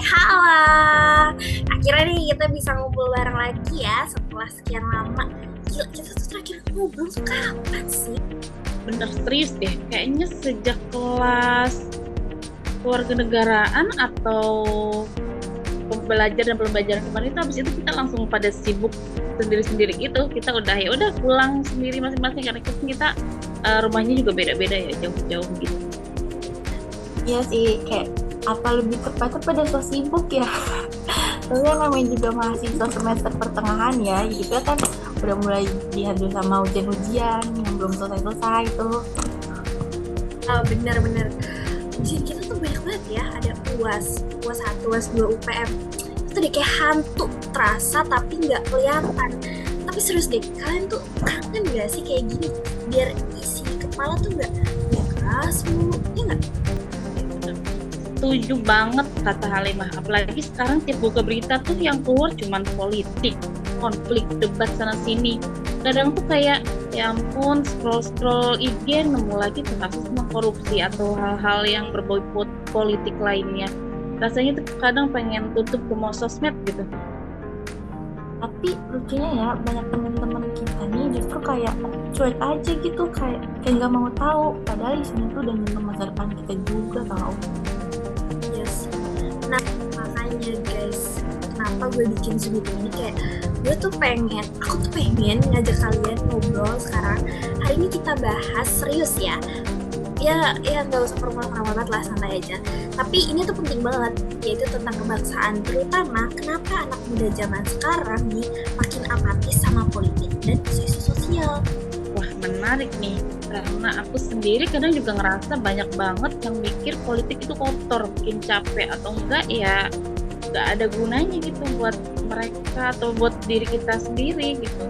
halo. Akhirnya nih kita bisa ngumpul bareng lagi ya setelah sekian lama. Gila, kita tuh terakhir ngobrol tuh kapan sih? Bener serius deh, kayaknya sejak kelas kewarganegaraan atau pembelajar dan pembelajaran kemarin itu habis itu kita langsung pada sibuk sendiri-sendiri gitu. Kita udah pulang sendiri masing-masing karena kita rumahnya juga beda-beda ya, jauh-jauh gitu. Iya sih, kayak apa lebih tepatnya pada so sibuk ya. Tapi kan namanya juga mahasiswa semester pertengahan ya, gitu kan udah mulai dihadang sama ujian-ujian yang belum selesai-selesai tuh. Bener-bener. Ujian kita tuh banyak banget ya. Ada UAS, UAS 1, UAS 2, UPM. Itu deh kayak hantu, terasa tapi nggak kelihatan. Tapi serius deh, kalian tuh kangen gak sih kayak gini? Biar isi kepala tuh nggak keras mulu, ya nggak? Setuju banget kata Halimah, apalagi sekarang tiap buka berita tuh yang keluar cuman politik, konflik, debat sana sini. Kadang tuh kayak ya ampun, scroll IG nemu lagi tuh kasus tentang korupsi atau hal-hal yang berbau politik lainnya. Rasanya tuh kadang pengen tutup semua sosmed gitu. Tapi lucunya ya, banyak teman-teman kita nih justru kayak cuek aja gitu, kayak nggak mau tahu. Padahal isinya tuh udah nyentuh masa depan kita juga tau. Yes. Nah, makanya guys, kenapa gue bikin segitu ini kayak aku tuh pengen ngajak kalian ngobrol sekarang. Hari ini kita bahas serius ya. Ya nggak usah formal-formal banget lah, santai aja. Tapi ini tuh penting banget, yaitu tentang kebangsaan, terutama kenapa anak muda zaman sekarang nih makin apatis sama politik dan isu sosial. Wah, menarik nih, karena aku sendiri kadang juga ngerasa banyak banget yang mikir politik itu kotor, bikin capek atau enggak ya nggak ada gunanya gitu buat mereka atau buat diri kita sendiri gitu.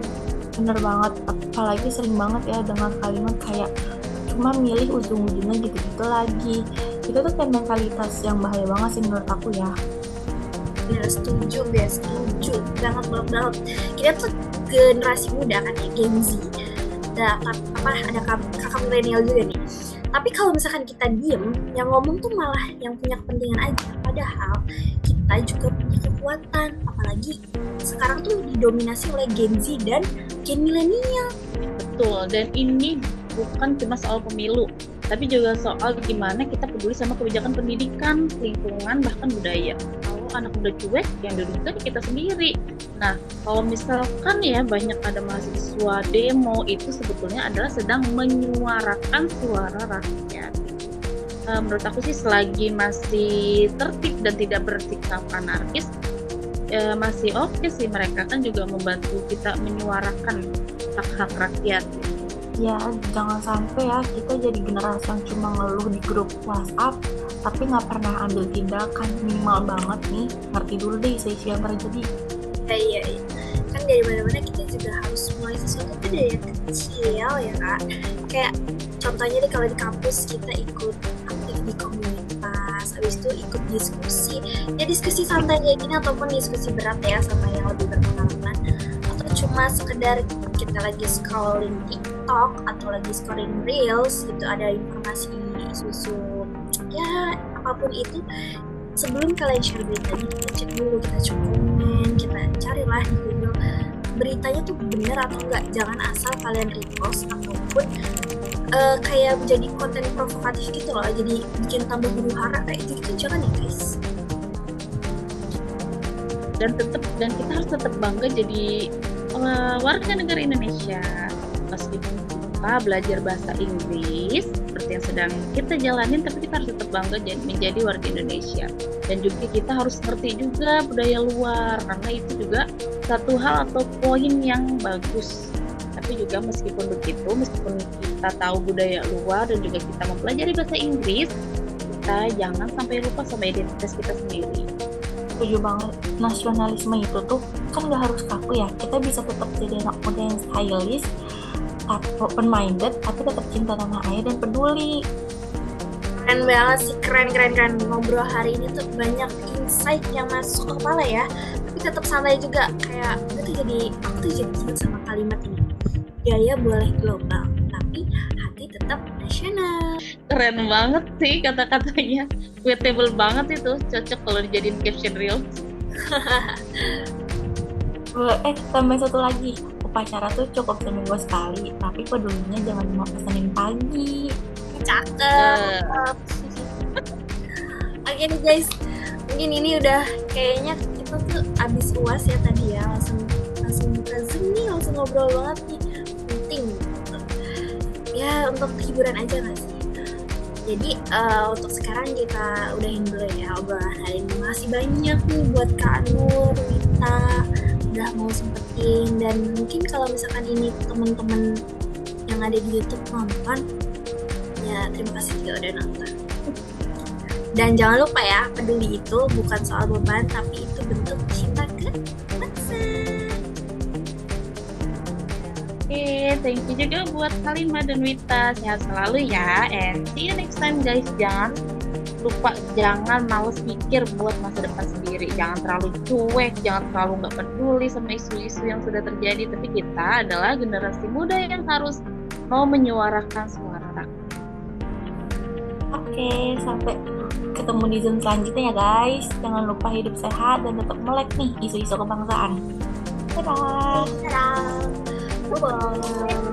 Bener banget, apalagi sering banget ya dengar kalimat kayak cuma milih ujung-ujungnya gitu-gitu lagi. Itu tuh kayak mentalitas yang bahaya banget sih menurut aku ya. Ya setuju banget. Kita tuh generasi muda kan ya, Gen Z. Ada kakak milenial juga nih. Tapi kalau misalkan kita diem, yang ngomong tuh malah yang punya kepentingan aja. Padahal kita juga punya kekuatan. Apalagi sekarang tuh didominasi oleh Gen Z dan Gen milenial. Betul, dan ini bukan cuma soal pemilu, tapi juga soal gimana kita peduli sama kebijakan pendidikan, lingkungan, bahkan budaya. Kalau anak muda cuek, yang dirugikan kita sendiri. Nah, kalau misalkan ya banyak ada mahasiswa demo, itu sebetulnya adalah sedang menyuarakan suara rakyat. Menurut aku sih selagi masih tertib dan tidak bersikap anarkis, masih oke sih, mereka kan juga membantu kita menyuarakan hak-hak rakyat. Ya, jangan sampai ya kita jadi generasi yang cuma ngeluh di grup WhatsApp tapi nggak pernah ambil tindakan. Minimal banget nih, ngerti dulu deh isu-isu yang terjadi. Iya. Kan dari mana-mana kita juga harus mulai sesuatu tuh dari yang kecil ya kak. Kayak contohnya deh kalau di kampus kita ikut aktif di komunitas, habis itu ikut diskusi. Ya diskusi santai kayak gini ataupun diskusi berat ya sama yang lebih berpengalaman. Atau cuma sekedar kita lagi scrolling TikTok atau lagi scrolling Reels gitu, ada informasi isu-isu ya apapun itu, sebelum kalian share beritanya kita cek dulu, kita cek komen, kita carilah di Google beritanya tuh bener atau enggak. Jangan asal kalian repost ataupun kayak menjadi konten provokatif gitu loh, jadi bikin tambah huru hara kayak gitu, jangan ya guys. Dan kita harus tetap bangga jadi warga negara Indonesia, meskipun kita belajar bahasa Inggris seperti yang sedang kita jalanin, tapi kita harus tetap bangga menjadi warga Indonesia. Dan juga kita harus ngerti juga budaya luar, karena itu juga satu hal atau poin yang bagus. Tapi juga meskipun kita tahu budaya luar dan juga kita mempelajari bahasa Inggris, kita jangan sampai lupa sama identitas kita sendiri. Setuju banget, nasionalisme itu tuh kan gak harus kaku ya. Kita bisa tetap jadi anak muda yang stylish, open minded, tapi tetap cinta tanah air dan peduli. Keren banget sih, keren. Ngobrol hari ini tuh banyak insight yang masuk ke kepala ya. Tapi tetap santai juga, kayak aku tuh jadi ingat sama kalimat ini. Gaya boleh global, tapi hati tetap nasional. Keren banget sih kata-katanya. Quotable banget itu, cocok kalau dijadiin caption reel. Tambah satu lagi, upacara tuh cukup seminggu sekali, tapi pedulinya jangan cuma pesenin pagi. Cakep. Eh, Oke nih guys, mungkin ini udah kayaknya kita tuh abis UAS ya tadi ya, langsung buka Zoom nih, langsung ngobrol banget nih, penting gitu. Ya untuk hiburan aja nggak sih? Jadi untuk sekarang kita udahin dulu ya obrolan hari ini. Masih banyak nih buat Kak Nur, Wita, udah mau sempetin, dan mungkin kalau misalkan ini teman-teman yang ada di YouTube nonton, ya terima kasih juga udah nonton. Dan jangan lupa ya, peduli itu bukan soal beban, tapi itu bentuk cinta ke bangsa. Oke, thank you juga buat Kalimah dan Wita. Sehat selalu ya, and see you next time guys. Jangan lupa, jangan males mikir buat masa depan sendiri. Jangan terlalu cuek, jangan terlalu nggak peduli sama isu-isu yang sudah terjadi. Tapi kita adalah generasi muda yang harus mau menyuarakan suara rakyat. Oke, sampai ketemu di Zoom selanjutnya ya guys. Jangan lupa hidup sehat dan tetap melek nih isu-isu kebangsaan. Dadah. Dadah. Bye-bye.